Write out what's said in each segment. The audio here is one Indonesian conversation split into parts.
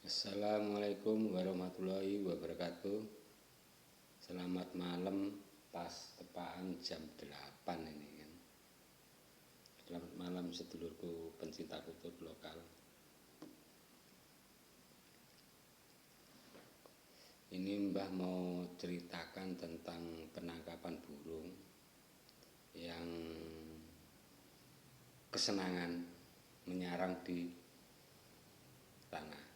Assalamualaikum warahmatullahi wabarakatuh. Selamat malam, pas tepaan jam 8 ini kan. Selamat malam sedulurku pencinta kutub lokal. Ini Mbah mau ceritakan tentang penangkapan burung yang kesenangan menyarang di tanah.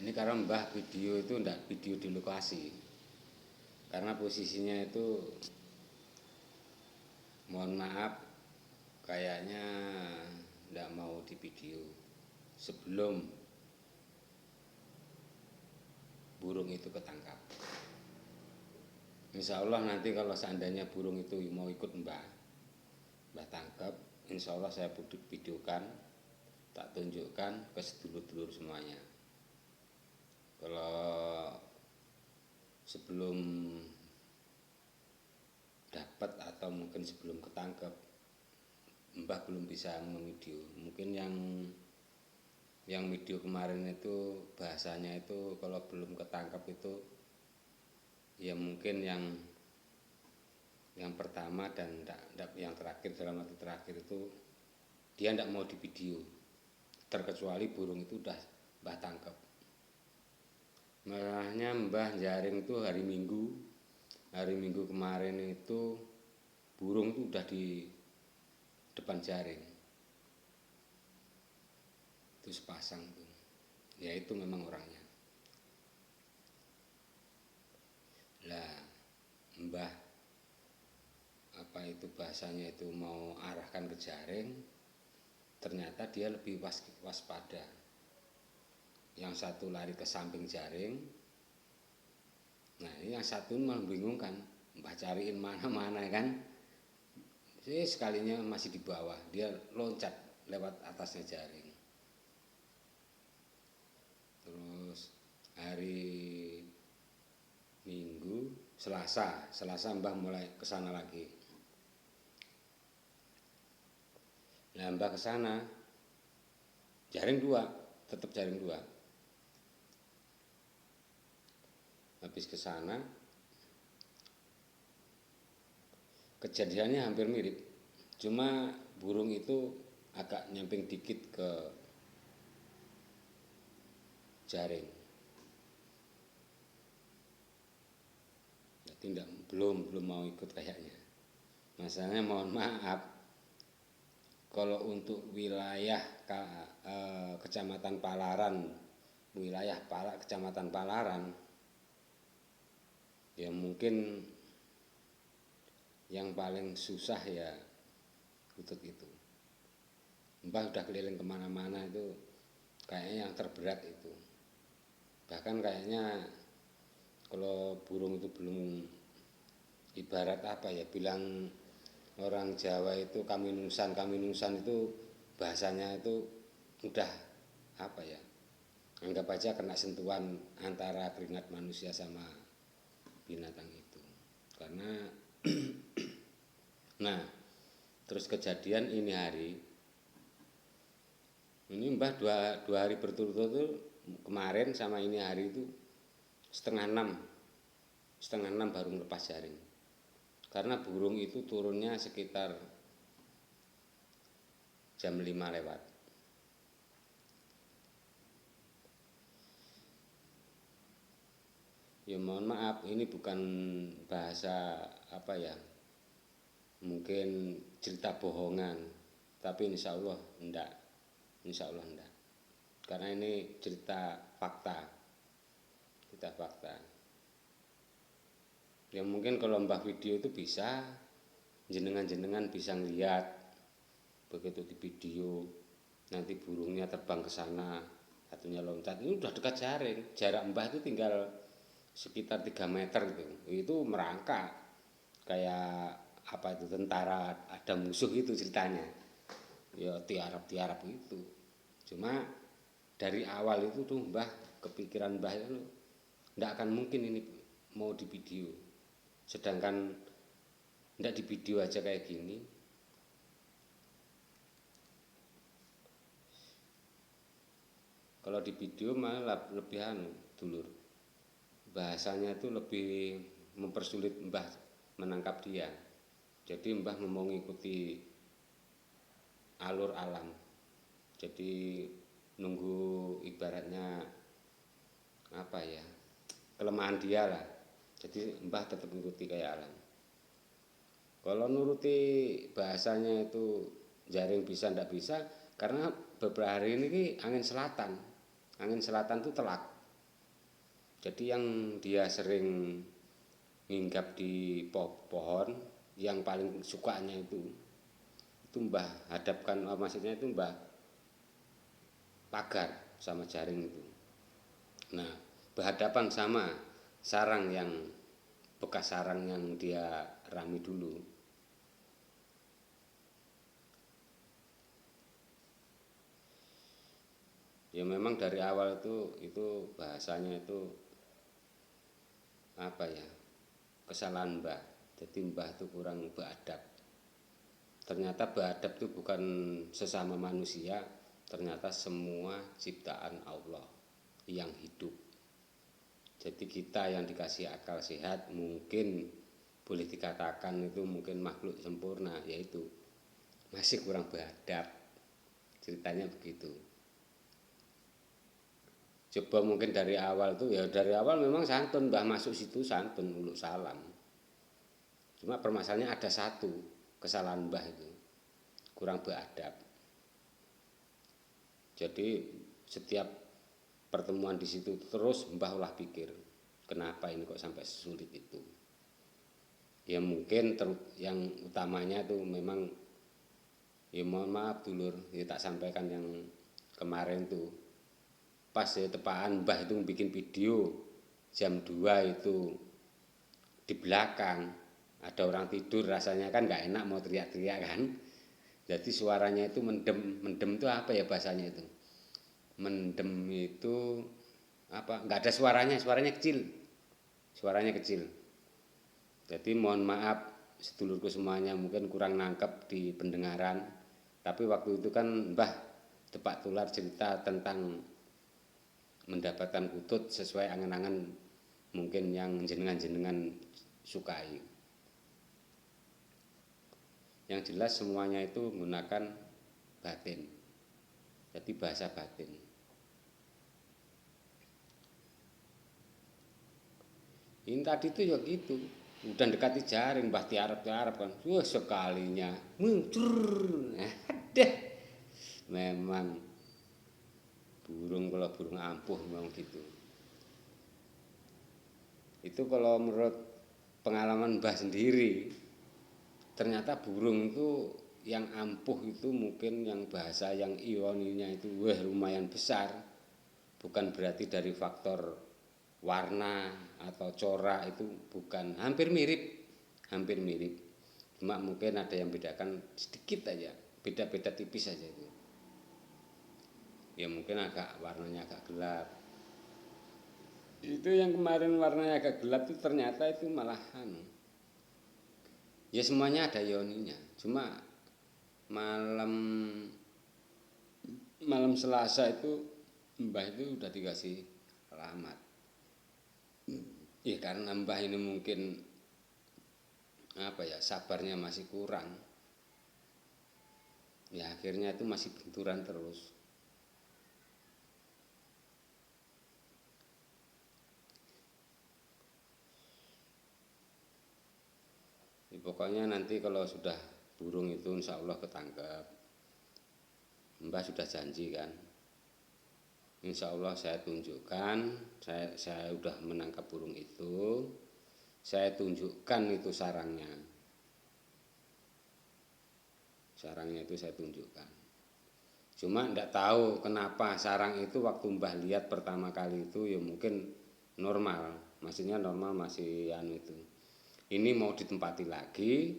Ini karena Mbah video itu enggak video di lokasi. Karena posisinya itu mohon maaf kayaknya enggak mau di video sebelum burung itu ketangkap. Insya Allah nanti kalau seandainya burung itu mau ikut Mbah tangkap, insya Allah saya videokan, tak tunjukkan ke sedulur-sedulur semuanya. Kalau sebelum dapat atau mungkin sebelum ketangkep, Mbah belum bisa memvideo. Mungkin yang video kemarin itu bahasanya itu kalau belum ketangkep itu ya mungkin yang pertama dan yang terakhir, dalam arti terakhir itu dia tidak mau di video, terkecuali burung itu udah Mbah tangkep. Malahnya Mbah jaring itu hari Minggu kemarin itu burung itu udah di depan jaring itu sepasang tuh, ya itu memang orangnya. Lah Mbah apa itu bahasanya itu mau arahkan ke jaring, ternyata dia lebih waspada. Yang satu lari ke samping jaring, nah ini yang satu membingungkan, Mbah cariin mana-mana kan, sekalinya masih di bawah, dia loncat lewat atasnya jaring. Terus hari Minggu, Selasa Mbah mulai kesana lagi. Nah Mbah kesana, jaring 2, tetap jaring 2. Habis kesana, kejadiannya hampir mirip, cuma burung itu agak nyamping dikit ke jaring. Jadi belum mau ikut kayaknya. Masalahnya mohon maaf, kalau untuk wilayah Kecamatan Palaran, Kecamatan Palaran, ya mungkin yang paling susah ya lutut itu. Mbah udah keliling kemana-mana itu kayaknya yang terberat itu. Bahkan kayaknya kalau burung itu belum, ibarat apa ya, bilang orang Jawa itu kaminusan itu bahasanya itu udah apa ya, anggap aja kena sentuhan antara keringat manusia sama binatang itu. Karena nah terus kejadian ini Mbah dua hari berturut-turut itu, kemarin sama ini hari itu setengah enam baru lepas jaring. Karena burung itu turunnya sekitar jam 5 lewat. Ya mohon maaf, ini bukan bahasa apa ya, mungkin cerita bohongan, tapi insya Allah enggak. Karena ini cerita fakta. Ya mungkin kalau Mbah video itu bisa, jenengan bisa ngeliat, begitu di video, nanti burungnya terbang ke sana, satunya loncat, ini udah dekat jaring, jarak Mbah itu tinggal sekitar 3 meter gitu, itu merangkak, kayak apa itu, tentara ada musuh itu ceritanya, ya tiarap itu. Cuma dari awal itu tuh Mbah, kepikiran Mbah itu nggak akan mungkin ini mau di video, sedangkan nggak di video aja kayak gini. Kalau di video malah lebih dulur. Bahasanya itu lebih mempersulit Mbah menangkap dia. Jadi Mbah mau ngikuti alur alam. Jadi nunggu ibaratnya apa ya, kelemahan dia lah. Jadi Mbah tetap ngikuti kayak alam. Kalau nuruti bahasanya itu jaring bisa ndak bisa, karena beberapa hari ini angin selatan. Angin selatan itu telak. Jadi yang dia sering hinggap di pohon, yang paling sukanya itu Mbah hadapkan, maksudnya itu Mbah pagar sama jaring itu. Nah, berhadapan sama sarang yang bekas sarang yang dia rami dulu. Ya memang dari awal itu bahasanya itu apa ya, kesalahan Mbah. Jadi Mbah itu kurang beradab. Ternyata beradab itu bukan sesama manusia, ternyata semua ciptaan Allah yang hidup. Jadi kita yang dikasih akal sehat mungkin boleh dikatakan itu mungkin makhluk sempurna, yaitu masih kurang beradab. Ceritanya begitu. Coba mungkin dari awal tuh, ya dari awal memang santun, Mbah masuk situ santun, uluk salam. Cuma permasalahannya ada satu kesalahan Mbah itu, kurang beradab. Jadi setiap pertemuan di situ terus Mbah ulah pikir, kenapa ini kok sampai sesulit itu. Ya mungkin yang utamanya tuh memang, ya mohon maaf dulur, ya tak sampaikan yang kemarin tuh. Pas ya tepaan Mbah itu bikin video jam 2 itu di belakang ada orang tidur, rasanya kan nggak enak mau teriak-teriak kan. Jadi suaranya itu mendem itu apa ya bahasanya itu? Mendem itu apa? Nggak ada suaranya, suaranya kecil. Suaranya kecil. Jadi mohon maaf sedulurku semuanya mungkin kurang nangkep di pendengaran. Tapi waktu itu kan Mbah Tepak Tular cerita tentang mendapatkan kutut sesuai angan-angan mungkin yang jenengan-jenengan sukai. Yang jelas semuanya itu menggunakan batin. Jadi bahasa batin. Ini tadi itu ya gitu. Udah dekati jaring, Mbah tiarap-tiarap kan. Wah sekalinya muncul. Ada. Memang burung, kalau burung ampuh memang gitu. Itu kalau menurut pengalaman Mbah sendiri, ternyata burung itu yang ampuh itu mungkin yang bahasa yang ioninya itu lumayan besar. Bukan berarti dari faktor warna atau corak, itu bukan, hampir mirip. Cuma mungkin ada yang bedakan sedikit aja, beda-beda tipis aja itu. Ya mungkin agak warnanya agak gelap. Itu yang kemarin warnanya agak gelap itu ternyata itu malahan. Ya semuanya ada ioninya. Cuma malam Selasa itu Mbah itu udah dikasih alamat. Ya karena Mbah ini mungkin apa ya, sabarnya masih kurang. Ya akhirnya itu masih benturan terus. Ya, pokoknya nanti kalau sudah burung itu insya Allah ketangkep. Mbah sudah janji kan. Insya Allah saya tunjukkan, saya udah menangkap burung itu, saya tunjukkan itu sarangnya. Sarangnya itu saya tunjukkan. Cuma enggak tahu kenapa sarang itu waktu Mbah lihat pertama kali itu ya mungkin normal, maksudnya normal masih itu. Ini mau ditempati lagi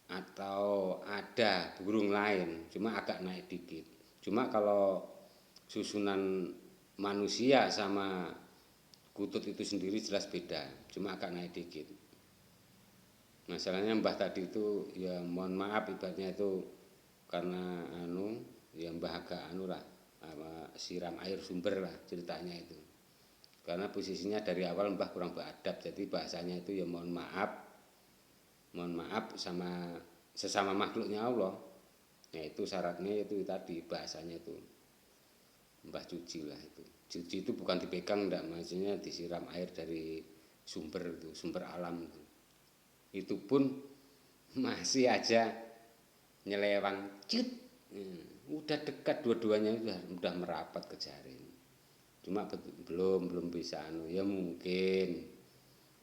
atau ada burung lain, cuma agak naik dikit. Cuma kalau susunan manusia sama kutut itu sendiri jelas beda, cuma agak naik dikit. Masalahnya Mbah tadi itu ya mohon maaf ibaratnya itu karena ya Mbah agak lah, siram air sumber lah ceritanya itu. Karena posisinya dari awal Mbah kurang beradab, jadi bahasanya itu ya mohon maaf sama sesama makhluknya Allah. Nah itu syaratnya itu tadi bahasanya itu Mbah cuci lah itu. Cuci itu bukan dipegang enggak, maksudnya disiram air dari sumber itu, sumber alam itu. Itu pun masih aja nyelewang cut. Udah dekat dua-duanya udah merapat ke jaring. Cuma belum bisa ya mungkin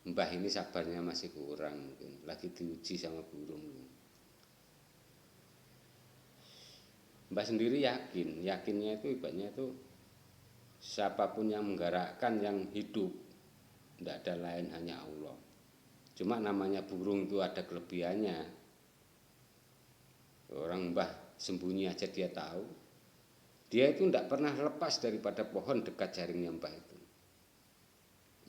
Mbah ini sabarnya masih kurang mungkin, lagi diuji sama burung. Mbah sendiri yakinnya itu ibaratnya itu siapapun yang menggerakkan yang hidup, tidak ada lain hanya Allah. Cuma namanya burung itu ada kelebihannya. Orang Mbah sembunyi aja dia tahu. Dia itu tidak pernah lepas daripada pohon dekat jaringnya Mbah itu.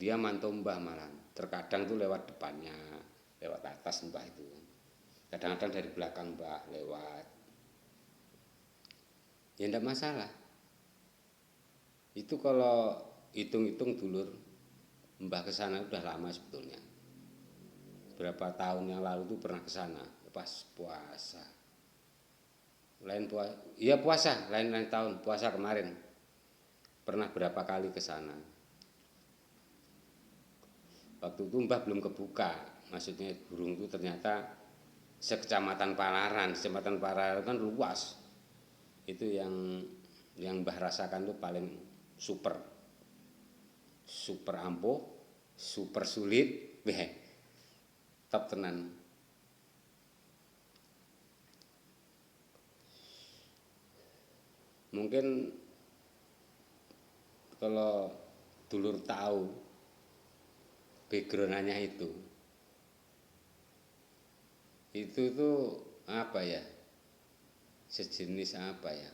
Dia mantau Mbah malah. Terkadang tuh lewat depannya, lewat atas Mbah itu. Kadang-kadang dari belakang Mbah lewat. Ya tidak masalah. Itu kalau hitung-hitung dulur, Mbah ke sana udah lama sebetulnya. Berapa tahun yang lalu tuh pernah ke sana pas puasa. Puasa, lain tahun, puasa kemarin. Pernah berapa kali ke sana. Waktu itu Mbah belum kebuka, maksudnya burung itu ternyata sekecamatan Palaran. Kecamatan Palaran kan luas. Itu yang Mbah rasakan tuh paling super ampuh, super sulit, top tenan. Mungkin kalau dulur tahu backgroundnya itu tuh apa ya, sejenis apa ya,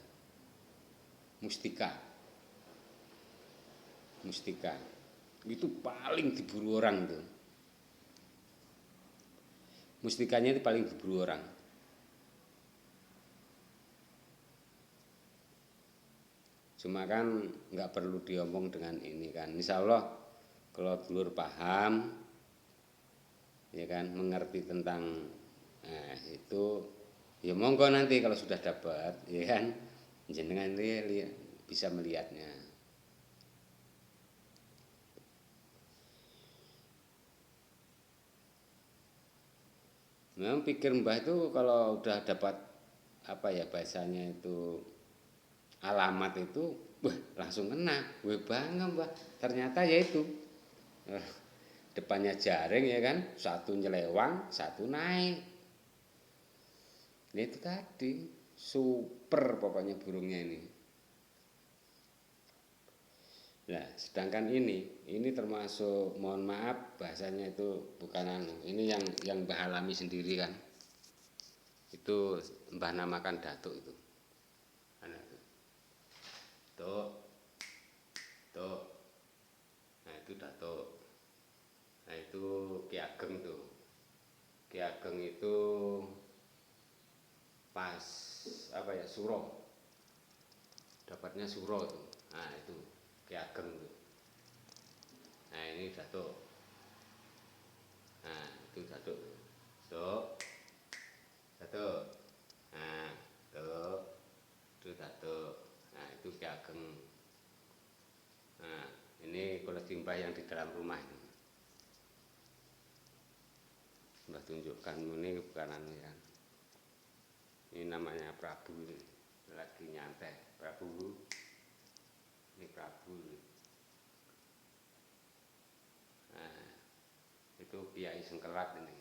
mustika itu paling diburu orang tuh. Mustikanya itu paling diburu orang. Cuma kan nggak perlu diomong dengan ini kan. Insya Allah kalau dulur paham, ya kan, mengerti tentang itu, ya monggo nanti kalau sudah dapat, ya kan, jenengan bisa melihatnya. Memang pikir Mbah itu kalau udah dapat apa ya bahasanya itu alamat itu, langsung kena, bangga Mbah. Ternyata ya itu depannya jaring ya kan, satu nyelewang, satu naik. Nah itu tadi super pokoknya burungnya ini. Nah sedangkan ini termasuk mohon maaf bahasanya itu bukan ini yang Mbah alami sendiri kan. Itu Mbah namakan datuk itu. Tuh. Nah itu datuk. Nah itu Ki Ageng tuh. Ki Ageng itu pas apa ya, suro. Dapatnya suro tuh. Nah itu Ki Ageng tuh. Nah ini datuk. Nah itu datuk tuh. Datuk. Nah tuh. Itu datuk. Nah itu Ki Ageng. Nah ini koleksi Mbah yang di dalam rumah ini. Mbah tunjukkan ini bukan ya. Ini namanya Prabu ini. Lagi nyantai. Prabu. Ini Prabu. Nah, itu Kiai Sengkelat ini.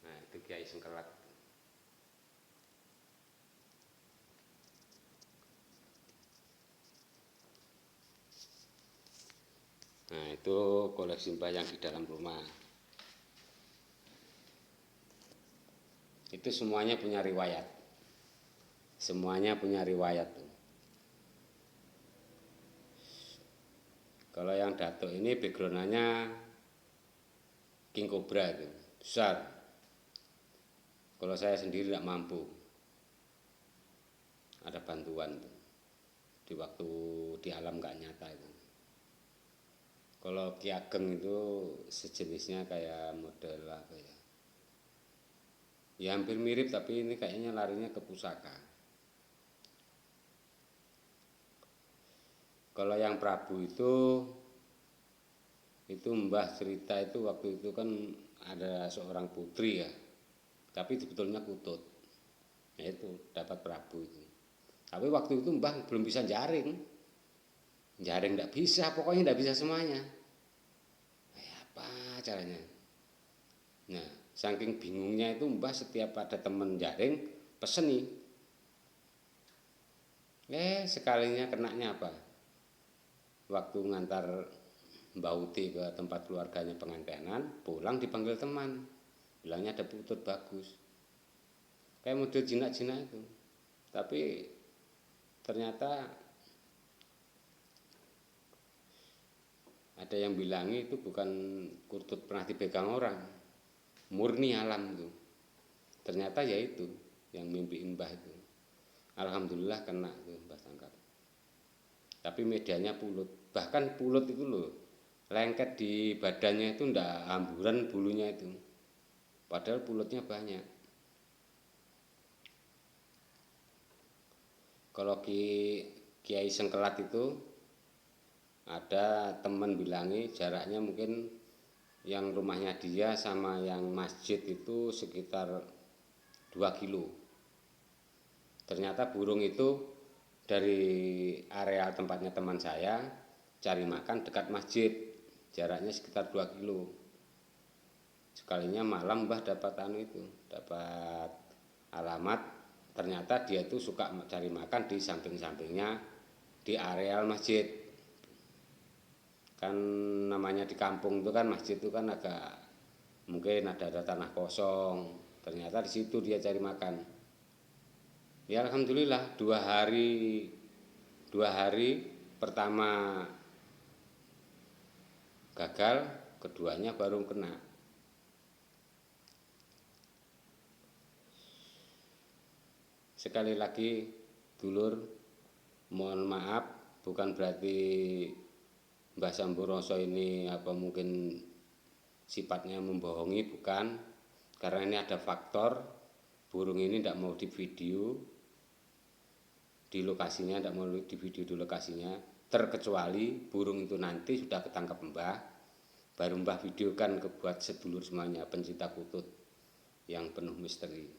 Nah, itu Kiai Sengkelat. Nah, itu koleksi Mbah yang di dalam rumah. Itu semuanya punya riwayat. Semuanya punya riwayat tuh. Kalau yang datuk ini backgroundnya King Cobra itu besar. Kalau saya sendiri tidak mampu. ada bantuan tuh. Di waktu di alam nggak nyata itu. Kalau Ki Ageng itu sejenisnya kayak model apa ya? Ya hampir mirip tapi ini kayaknya larinya ke pusaka. Kalau yang Prabu itu Mbah cerita itu waktu itu kan ada seorang putri ya, tapi sebetulnya kutut. Ya itu dapat Prabu itu. Tapi waktu itu Mbah belum bisa jaring, jaring nggak bisa, pokoknya nggak bisa semuanya. Apa caranya? Nah, saking bingungnya itu Mbah setiap ada temen jaring pesen nih. Sekalinya kenanya apa? Waktu ngantar Mbak Uti ke tempat keluarganya pengantinan, pulang dipanggil teman. Bilangnya ada putut bagus. Kayak model jinak-jinak itu. Tapi ternyata ada yang bilangi itu bukan kurtut pernah dipegang orang. Murni alam itu. Ternyata ya itu yang mimpiin Mbah itu. Alhamdulillah kena tuh Mbah tangkap. Tapi medianya pulut. Bahkan pulut itu loh, lengket di badannya itu ndak hamburan bulunya itu. Padahal pulutnya banyak. Kalau Kiai Sengkelat itu ada teman bilangi jaraknya mungkin yang rumahnya dia sama yang masjid itu sekitar 2 kilo. Ternyata burung itu dari area tempatnya teman saya cari makan dekat masjid, jaraknya sekitar 2 kilo. Sekalinya malam Mbah dapat dapat alamat, ternyata dia itu suka cari makan di samping-sampingnya di areal masjid. Kan namanya di kampung itu kan masjid itu kan agak mungkin ada tanah kosong. Ternyata di situ dia cari makan. Ya alhamdulillah 2 hari pertama gagal, keduanya baru kena. Sekali lagi dulur, mohon maaf, bukan berarti Mbah Samburoso ini apa mungkin sifatnya membohongi, bukan. Karena ini ada faktor burung ini tidak mau di video di lokasinya, tidak mau di video di lokasinya, terkecuali burung itu nanti sudah ketangkap Mbah, baru Mbah videokan ke buat sedulur semuanya pencinta kutut yang penuh misteri.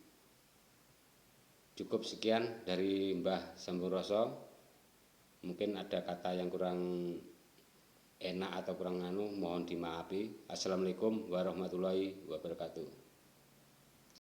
Cukup sekian dari Mbah Samburoso. Mungkin ada kata yang kurang enak atau kurang mohon dimaafi. Assalamualaikum warahmatullahi wabarakatuh.